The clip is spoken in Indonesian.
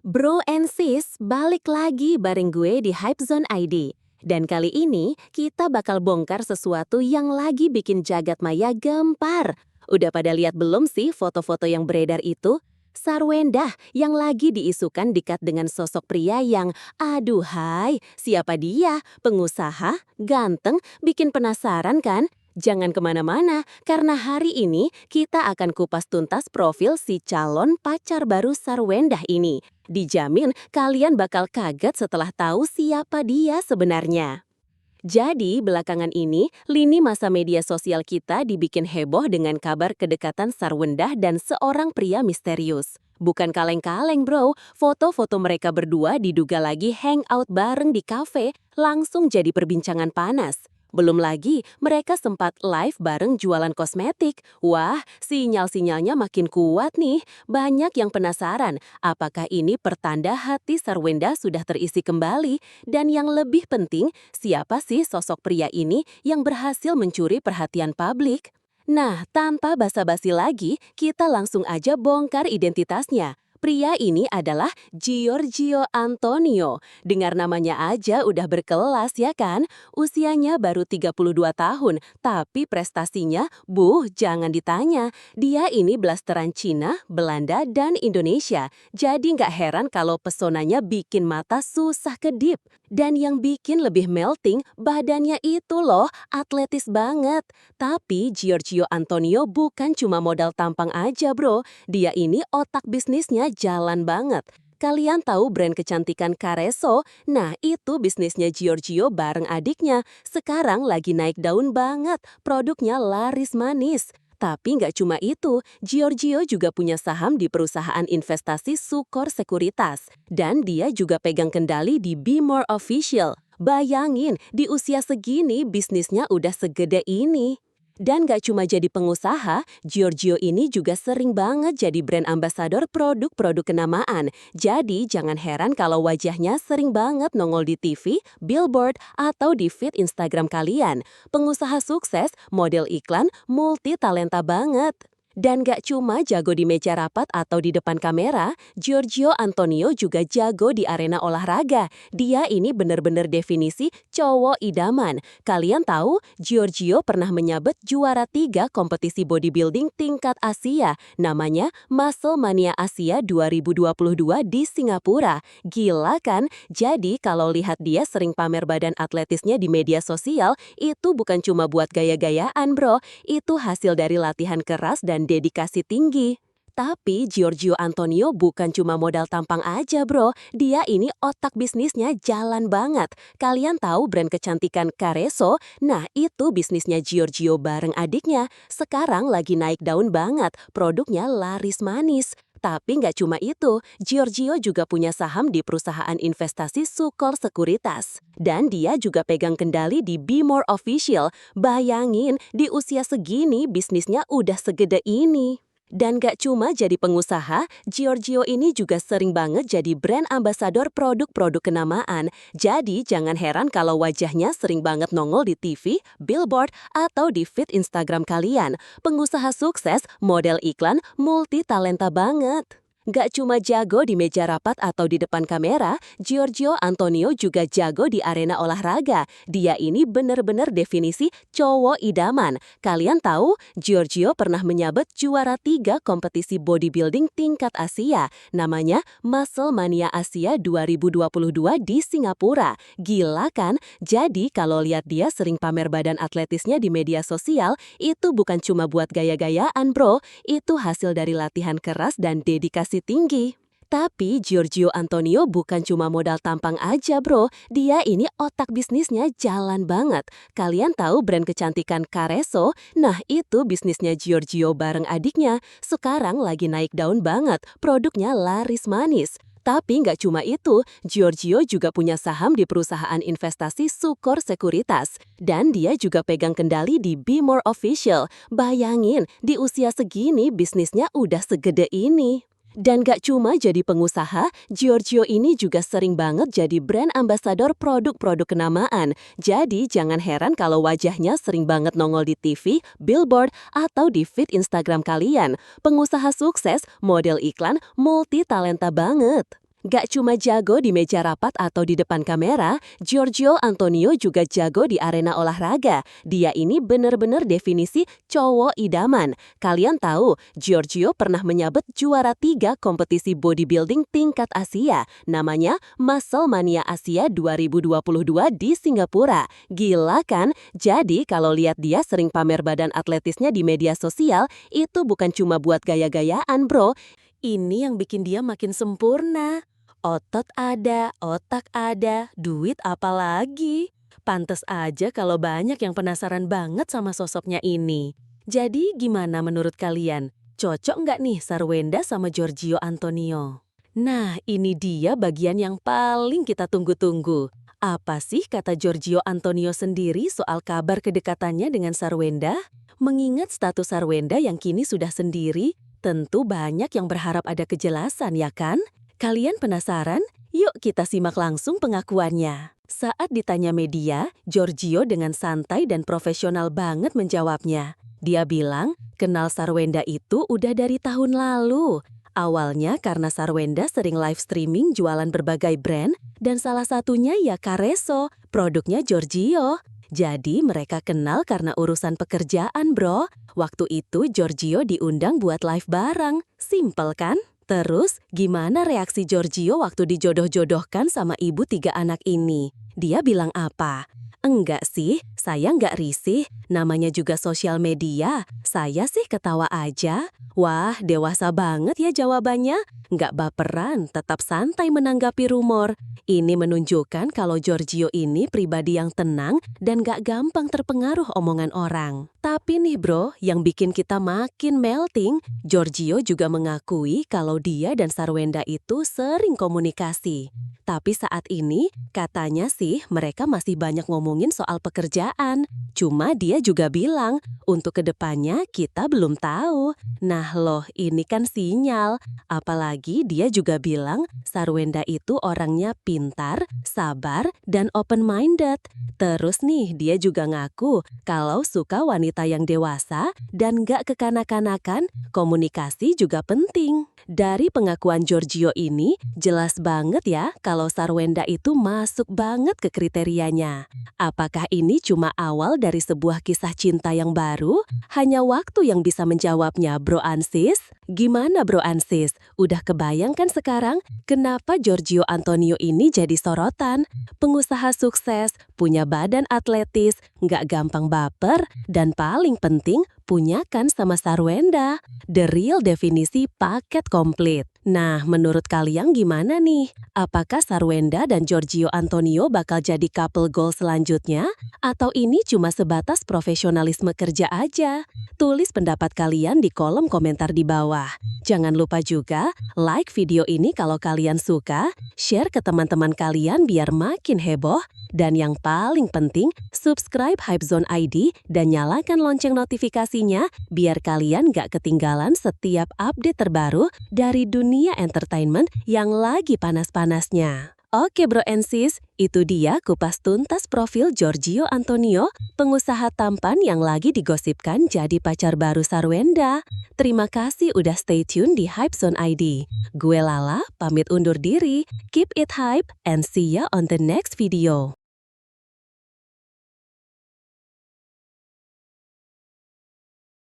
Bro and sis, balik lagi bareng gue di Hype Zone ID. Dan kali ini kita bakal bongkar sesuatu yang lagi bikin jagat maya gempar. Udah pada lihat belum sih foto-foto yang beredar itu? Sarwendah yang lagi diisukan dekat dengan sosok pria yang, aduhai, siapa dia? Pengusaha? Ganteng? Bikin penasaran kan? Jangan kemana-mana, karena hari ini kita akan kupas tuntas profil si calon pacar baru Sarwendah ini. Dijamin kalian bakal kaget setelah tahu siapa dia sebenarnya. Jadi, belakangan ini, lini masa media sosial kita dibikin heboh dengan kabar kedekatan Sarwendah dan seorang pria misterius. Bukan kaleng-kaleng bro, foto-foto mereka berdua diduga lagi hangout bareng di kafe, langsung jadi perbincangan panas. Belum lagi, mereka sempat live bareng jualan kosmetik. Wah, sinyal-sinyalnya makin kuat nih. Banyak yang penasaran, apakah ini pertanda hati Sarwendah sudah terisi kembali? Dan yang lebih penting, siapa sih sosok pria ini yang berhasil mencuri perhatian publik? Nah, tanpa basa-basi lagi, kita langsung aja bongkar identitasnya. Pria ini adalah Giorgio Antonio. Dengar namanya aja udah berkelas ya kan? Usianya baru 32 tahun, tapi prestasinya, jangan ditanya. Dia ini blasteran Cina, Belanda, dan Indonesia. Jadi nggak heran kalau pesonanya bikin mata susah kedip. Dan yang bikin lebih melting, badannya itu loh, atletis banget. Tapi Giorgio Antonio bukan cuma modal tampang aja bro, dia ini otak bisnisnya jalan banget. Kalian tahu brand kecantikan Careso? Nah, itu bisnisnya Giorgio bareng adiknya. Sekarang lagi naik daun banget, produknya laris manis. Tapi nggak cuma itu, Giorgio juga punya saham di perusahaan investasi Sukor Sekuritas. Dan dia juga pegang kendali di Be More Official. Bayangin, di usia segini bisnisnya udah segede ini. Dan gak cuma jadi pengusaha, Giorgio ini juga sering banget jadi brand ambassador produk-produk kenamaan. Jadi jangan heran kalau wajahnya sering banget nongol di TV, billboard, atau di feed Instagram kalian. Pengusaha sukses, model iklan, multi talenta banget. Dan gak cuma jago di meja rapat atau di depan kamera, Giorgio Antonio juga jago di arena olahraga. Dia ini bener-bener definisi cowok idaman. Kalian tahu, Giorgio pernah menyabet juara 3 kompetisi bodybuilding tingkat Asia. Namanya Muscle Mania Asia 2022 di Singapura. Gila kan? Jadi kalau lihat dia sering pamer badan atletisnya di media sosial, itu bukan cuma buat gaya-gayaan bro. Itu hasil dari latihan keras dan dedikasi tinggi. Tapi Giorgio Antonio bukan cuma modal tampang aja bro, dia ini otak bisnisnya jalan banget. Kalian tahu brand kecantikan Careso? Nah itu bisnisnya Giorgio bareng adiknya. Sekarang lagi naik daun banget, produknya laris manis. Tapi nggak cuma itu, Giorgio juga punya saham di perusahaan investasi Sukor Sekuritas. Dan dia juga pegang kendali di Be More Official. Bayangin, di usia segini bisnisnya udah segede ini. Dan gak cuma jadi pengusaha, Giorgio ini juga sering banget jadi brand ambassador produk-produk kenamaan. Jadi jangan heran kalau wajahnya sering banget nongol di TV, billboard, atau di feed Instagram kalian. Pengusaha sukses, model iklan, multi talenta banget. Gak cuma jago di meja rapat atau di depan kamera, Giorgio Antonio juga jago di arena olahraga. Dia ini bener-bener definisi cowok idaman. Kalian tahu, Giorgio pernah menyabet juara 3 kompetisi bodybuilding tingkat Asia. Namanya Muscle Mania Asia 2022 di Singapura. Gila kan? Jadi kalau lihat dia sering pamer badan atletisnya di media sosial, itu bukan cuma buat gaya-gayaan bro. Itu hasil dari latihan keras dan dedikasi tinggi. Tapi Giorgio Antonio bukan cuma modal tampang aja bro, dia ini otak bisnisnya jalan banget. Kalian tahu brand kecantikan Careso? Nah itu bisnisnya Giorgio bareng adiknya. Sekarang lagi naik daun banget, produknya laris manis. Tapi nggak cuma itu, Giorgio juga punya saham di perusahaan investasi Sukor Sekuritas. Dan dia juga pegang kendali di Be More Official. Bayangin, di usia segini bisnisnya udah segede ini. Dan gak cuma jadi pengusaha, Giorgio ini juga sering banget jadi brand ambassador produk-produk kenamaan. Jadi jangan heran kalau wajahnya sering banget nongol di TV, billboard, atau di feed Instagram kalian. Pengusaha sukses, model iklan, multi talenta banget. Gak cuma jago di meja rapat atau di depan kamera, Giorgio Antonio juga jago di arena olahraga. Dia ini bener-bener definisi cowok idaman. Kalian tahu, Giorgio pernah menyabet juara 3 kompetisi bodybuilding tingkat Asia. Namanya Muscle Mania Asia 2022 di Singapura. Gila kan? Jadi kalau lihat dia sering pamer badan atletisnya di media sosial, itu bukan cuma buat gaya-gayaan bro. Ini yang bikin dia makin sempurna. Otot ada, otak ada, duit apalagi. Pantes aja kalau banyak yang penasaran banget sama sosoknya ini. Jadi gimana menurut kalian? Cocok nggak nih Sarwenda sama Giorgio Antonio? Nah, ini dia bagian yang paling kita tunggu-tunggu. Apa sih kata Giorgio Antonio sendiri soal kabar kedekatannya dengan Sarwenda? Mengingat status Sarwenda yang kini sudah sendiri, tentu banyak yang berharap ada kejelasan ya kan? Kalian penasaran? Yuk kita simak langsung pengakuannya. Saat ditanya media, Giorgio dengan santai dan profesional banget menjawabnya. Dia bilang, kenal Sarwenda itu udah dari tahun lalu. Awalnya karena Sarwenda sering live streaming jualan berbagai brand, dan salah satunya ya Careso, produknya Giorgio. Jadi mereka kenal karena urusan pekerjaan bro. Waktu itu Giorgio diundang buat live bareng. Simpel kan? Terus gimana reaksi Giorgio waktu dijodoh-jodohkan sama ibu 3 anak ini? Dia bilang apa? Enggak sih, saya nggak risih. Namanya juga sosial media. Saya sih ketawa aja. Wah, dewasa banget ya jawabannya. Nggak baperan, tetap santai menanggapi rumor. Ini menunjukkan kalau Giorgio ini pribadi yang tenang dan gak gampang terpengaruh omongan orang. Tapi nih bro, yang bikin kita makin melting, Giorgio juga mengakui kalau dia dan Sarwenda itu sering komunikasi. Tapi saat ini, katanya sih mereka masih banyak ngomongin soal pekerjaan. Cuma dia juga bilang, untuk kedepannya kita belum tahu. Nah loh, ini kan sinyal. Apalagi dia juga bilang Sarwenda itu orangnya pintar, sabar, dan open-minded. Terus nih, dia juga ngaku kalau suka wanita yang dewasa dan gak kekanak-kanakan, komunikasi juga penting. Dari pengakuan Giorgio ini, jelas banget ya kalau Sarwenda itu masuk banget ke kriterianya. Apakah ini cuma awal dari sebuah kisah cinta yang baru? Hanya waktu yang bisa menjawabnya, Bro Ansis. Gimana Bro Ansis? Udah kebayang kan sekarang kenapa Giorgio Antonio ini jadi sorotan? Pengusaha sukses, punya badan atletis, nggak gampang baper, dan paling penting punya kan sama Sarwenda. The real definisi paket komplit. Nah, menurut kalian gimana nih? Apakah Sarwenda dan Giorgio Antonio bakal jadi couple goal selanjutnya? Atau ini cuma sebatas profesionalisme kerja aja? Tulis pendapat kalian di kolom komentar di bawah. Jangan lupa juga like video ini kalau kalian suka, share ke teman-teman kalian biar makin heboh, dan yang paling penting, subscribe Hypezone ID dan nyalakan lonceng notifikasinya biar kalian gak ketinggalan setiap update terbaru dari dunia entertainment yang lagi panas-panasnya. Oke bro and sis, itu dia kupas tuntas profil Giorgio Antonio, pengusaha tampan yang lagi digosipkan jadi pacar baru Sarwenda. Terima kasih udah stay tune di Hypezone ID. Gue Lala, pamit undur diri. Keep it hype and see ya on the next video.